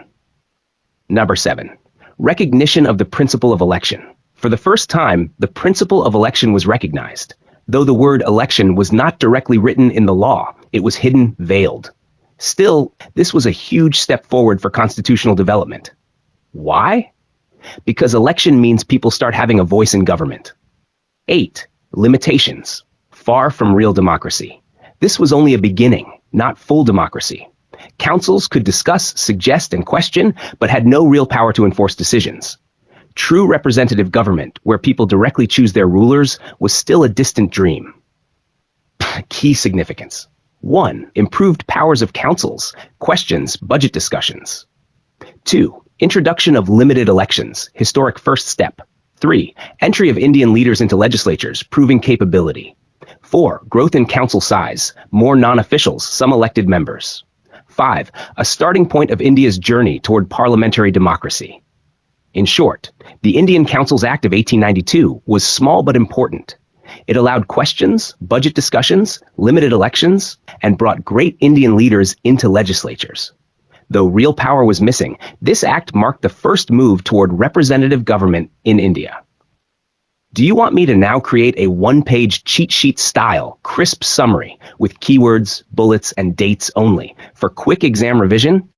Number 7. Recognition of the principle of election. For the first time, the principle of election was recognized. Though the word election was not directly written in the law, it was hidden, veiled. Still, this was a huge step forward for constitutional development. Why? Because election means people start having a voice in government. 8. Limitations. Far from real democracy. This was only a beginning, not full democracy. Councils could discuss, suggest, and question, but had no real power to enforce decisions. True representative government, where people directly choose their rulers, was still a distant dream. Key significance. 1. Improved powers of councils, questions, budget discussions. 2. Introduction of limited elections, historic first step. 3. Entry of Indian leaders into legislatures, proving capability. 4. Growth in council size, more non-officials, some elected members. 5. A starting point of India's journey toward parliamentary democracy. In short, the Indian Councils Act of 1892 was small but important. It allowed questions, budget discussions, limited elections, and brought great Indian leaders into legislatures. Though real power was missing, this act marked the first move toward representative government in India. Do you want me to now create a one-page cheat sheet style, crisp summary with keywords, bullets, and dates only for quick exam revision?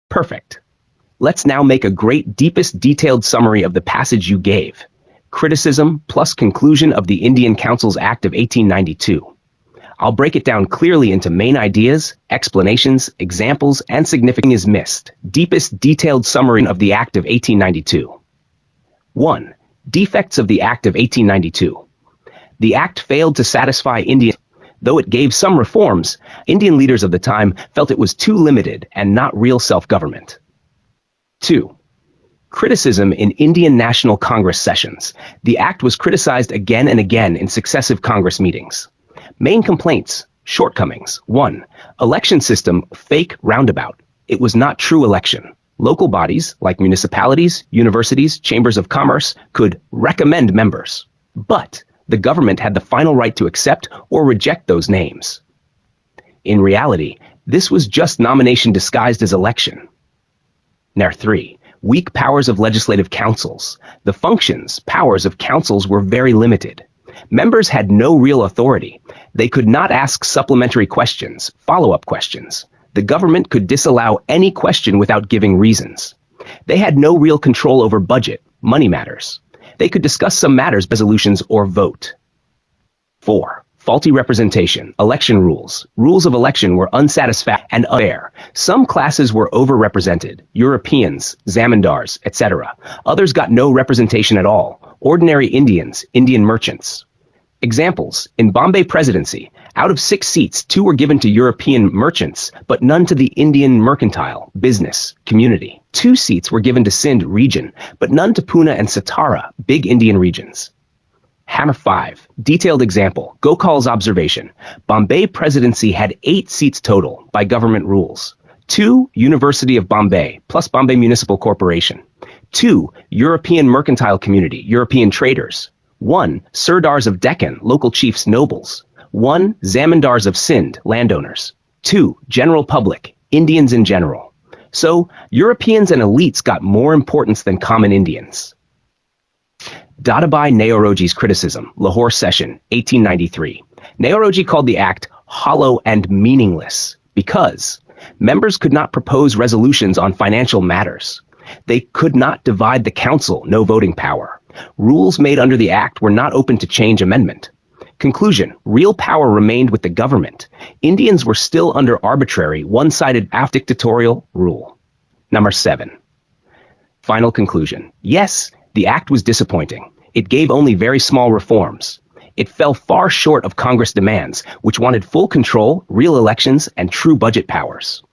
Perfect. Let's now make a great, deepest, detailed summary of the passage you gave. Criticism plus conclusion of the Indian Councils Act of 1892. I'll break it down clearly into main ideas, explanations, examples, and significance is missed. Deepest, detailed summary of the Act of 1892. 1. Defects of the Act of 1892. The Act failed to satisfy Indian. Though it gave some reforms, Indian leaders of the time felt it was too limited and not real self-government. 2. Criticism in Indian National Congress sessions. The Act was criticized again and again in successive Congress meetings. Main complaints, shortcomings. 1. Election system, fake roundabout. It was not true election. Local bodies, like municipalities, universities, chambers of commerce, could recommend members. But the government had the final right to accept or reject those names. In reality, this was just nomination disguised as election. 3. Weak powers of legislative councils. The functions, powers of councils were very limited. Members had no real authority. They could not ask supplementary questions, follow-up questions. The government could disallow any question without giving reasons. They had no real control over budget, money matters. They could discuss some matters, resolutions, or vote. 4. Faulty representation, election rules. Rules of election were unsatisfactory and unfair. Some classes were overrepresented, Europeans, zamindars, etc. Others got no representation at all, ordinary Indians, Indian merchants. Examples, in Bombay Presidency, out of 6 seats, 2 were given to European merchants, but none to the Indian mercantile, business, community. 2 seats were given to Sindh region, but none to Pune and Satara, big Indian regions. 5. Detailed example, Gokal's observation. Bombay Presidency had 8 seats total by government rules. 2, University of Bombay, plus Bombay Municipal Corporation. 2, European Mercantile Community, European traders. 1, Sirdars of Deccan, local chiefs, nobles. 1, Zamindars of Sindh, landowners. 2, general public, Indians in general. So, Europeans and elites got more importance than common Indians. Dadabhai Naoroji's criticism, Lahore Session, 1893. Naoroji called the act hollow and meaningless because members could not propose resolutions on financial matters. They could not divide the council, no voting power. Rules made under the act were not open to change amendment. Conclusion, real power remained with the government. Indians were still under arbitrary, one-sided, dictatorial rule. Number 7. Final conclusion. Yes, the act was disappointing. It gave only very small reforms. It fell far short of Congress demands, which wanted full control, real elections, and true budget powers.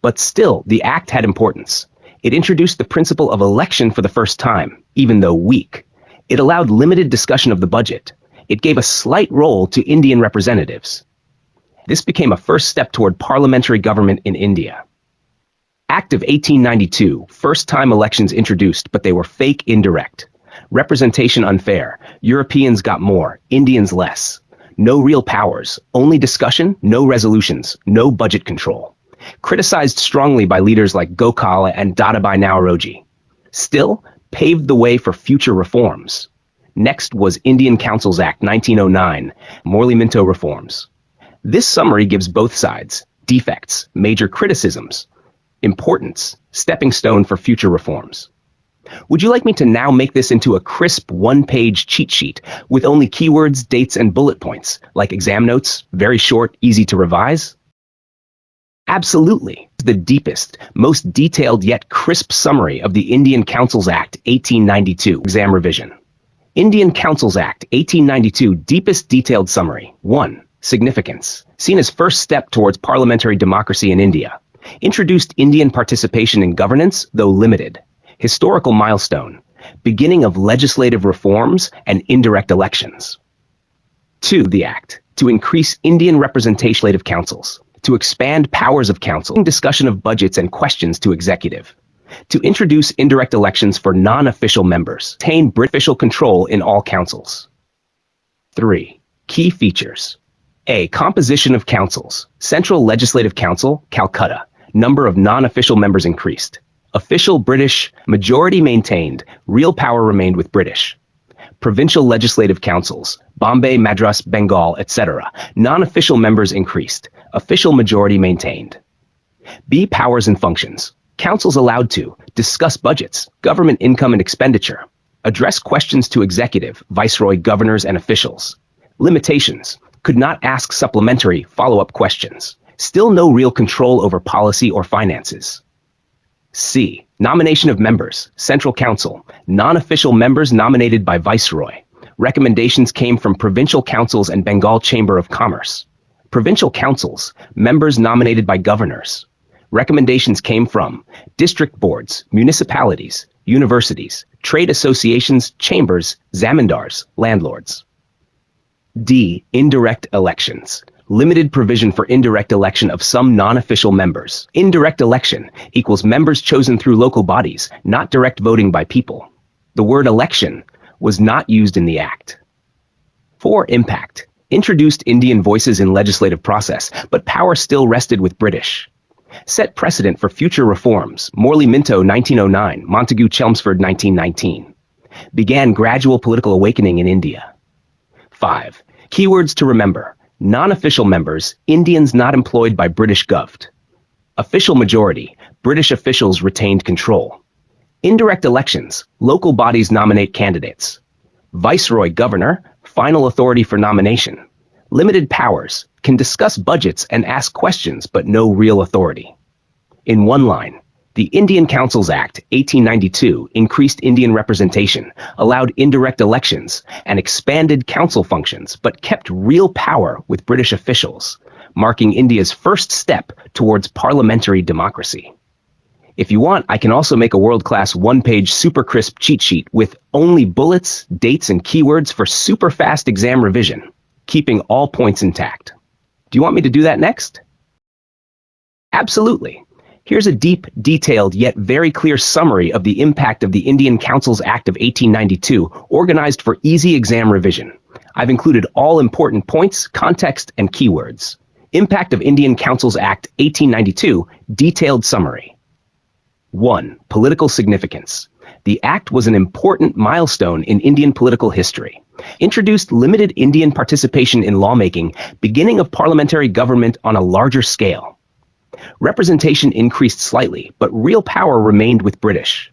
But still, the act had importance. It introduced the principle of election for the first time, even though weak. It allowed limited discussion of the budget. It gave a slight role to Indian representatives. This became a first step toward parliamentary government in India. Act of 1892, first-time elections introduced, but they were fake indirect. Representation unfair. Europeans got more, Indians less. No real powers, only discussion, no resolutions, no budget control. Criticized strongly by leaders like Gokhale and Dadabhai Naoroji. Still, paved the way for future reforms. Next was Indian Councils Act 1909, Morley-Minto reforms. This summary gives both sides, defects, major criticisms, importance, stepping stone for future reforms. Would you like me to now make this into a crisp one-page cheat sheet with only keywords, dates, and bullet points, like exam notes, very short, easy to revise? Absolutely. The deepest, most detailed yet crisp summary of the Indian Councils Act 1892 exam revision. Indian Councils Act 1892 deepest detailed summary. 1. Significance. Seen as first step towards parliamentary democracy in India. Introduced Indian participation in governance, though limited. Historical milestone. Beginning of legislative reforms and indirect elections. 2. The Act. To increase Indian representation legislative councils. To expand powers of council. Discussion of budgets and questions to executive. To introduce indirect elections for non-official members. Obtain official control in all councils. 3. Key features. A. Composition of councils. Central Legislative Council, Calcutta. Number of non-official members increased. Official British, majority maintained, real power remained with British. Provincial legislative councils, Bombay, Madras, Bengal, etc. Non-official members increased. Official majority maintained. B. Powers and functions. Councils allowed to discuss budgets, government income and expenditure, address questions to executive, viceroy, governors, and officials. Limitations. Could not ask supplementary follow-up questions. Still no real control over policy or finances. C. Nomination of members. Central Council. Non-official members nominated by Viceroy. Recommendations came from provincial councils and Bengal Chamber of Commerce. Provincial councils. Members nominated by governors. Recommendations came from district boards, municipalities, universities, trade associations, chambers, zamindars, landlords. D. Indirect elections. Limited provision for indirect election of some non-official members. Indirect election equals members chosen through local bodies, not direct voting by people. The word election was not used in the Act. 4. Impact. Introduced Indian voices in legislative process, but power still rested with British. Set precedent for future reforms. Morley-Minto 1909, Montagu-Chelmsford 1919. Began gradual political awakening in India. 5. Keywords to remember. Non-official members, Indians not employed by British Govt. Official majority, British officials retained control. Indirect elections, local bodies nominate candidates. Viceroy governor, final authority for nomination. Limited powers, can discuss budgets and ask questions but no real authority. In one line, the Indian Councils Act 1892 increased Indian representation, allowed indirect elections, and expanded council functions, but kept real power with British officials, marking India's first step towards parliamentary democracy. If you want, I can also make a world-class one-page super crisp cheat sheet with only bullets, dates, and keywords for super fast exam revision, keeping all points intact. Do you want me to do that next? Absolutely. Here's a deep, detailed, yet very clear summary of the impact of the Indian Councils Act of 1892, organized for easy exam revision. I've included all important points, context, and keywords. Impact of Indian Councils Act 1892, detailed summary. 1. Political significance. The Act was an important milestone in Indian political history. Introduced limited Indian participation in lawmaking, beginning of parliamentary government on a larger scale. Representation increased slightly, but real power remained with British.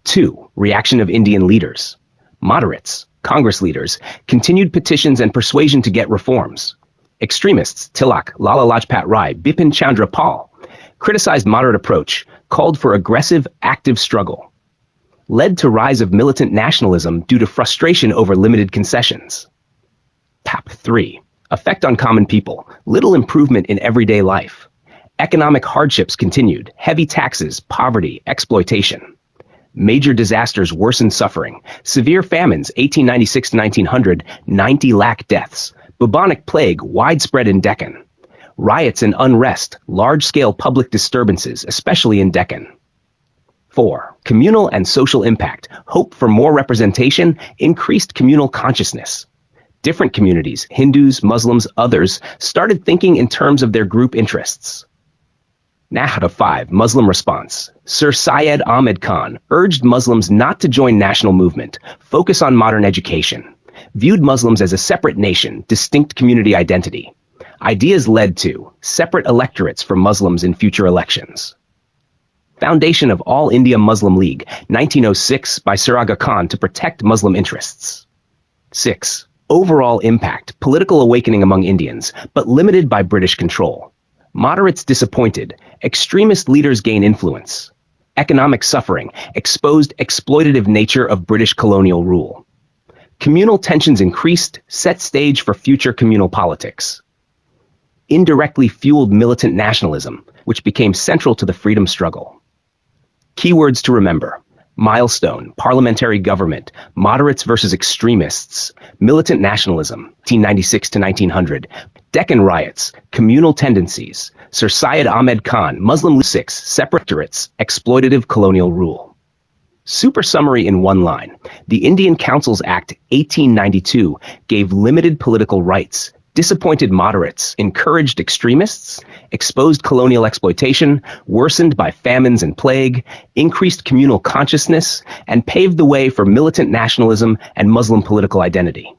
2. Reaction of Indian leaders. Moderates, Congress leaders, continued petitions and persuasion to get reforms. Extremists, Tilak, Lala Lajpat Rai, Bipin Chandra Pal, criticized moderate approach, called for aggressive, active struggle. led to rise of militant nationalism due to frustration over limited concessions. part-3. Effect on common people, little improvement in everyday life. Economic hardships continued, heavy taxes, poverty, exploitation. Major disasters worsened suffering, severe famines 1896 to 1900, 90 lakh deaths, bubonic plague widespread in Deccan. Riots and unrest, large-scale public disturbances, especially in Deccan. 4. Communal and social impact, hope for more representation, increased communal consciousness. Different communities, Hindus, Muslims, others, started thinking in terms of their group interests. Nahda 5. Muslim response. Sir Syed Ahmed Khan urged Muslims not to join national movement, focus on modern education, viewed Muslims as a separate nation, distinct community identity. Ideas led to separate electorates for Muslims in future elections. Foundation of All India Muslim League, 1906 by Sir Aga Khan to protect Muslim interests. 6. Overall impact, political awakening among Indians, but limited by British control. Moderates disappointed, extremist leaders gain influence. Economic suffering, exposed exploitative nature of British colonial rule. Communal tensions increased, set stage for future communal politics. Indirectly fueled militant nationalism, which became central to the freedom struggle. Keywords to remember. Milestone, parliamentary government, moderates versus extremists, militant nationalism, 1896 to 1900, Deccan riots, communal tendencies, Sir Syed Ahmed Khan, Muslim League 6, separates, exploitative colonial rule. Super summary in one line. The Indian Councils Act 1892 gave limited political rights, disappointed moderates, encouraged extremists, exposed colonial exploitation, worsened by famines and plague, increased communal consciousness, and paved the way for militant nationalism and Muslim political identity.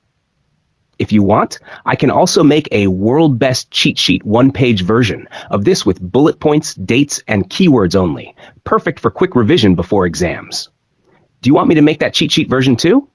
If you want, I can also make a world best cheat sheet one-page version of this with bullet points, dates, and keywords only, perfect for quick revision before exams. Do you want me to make that cheat sheet version too?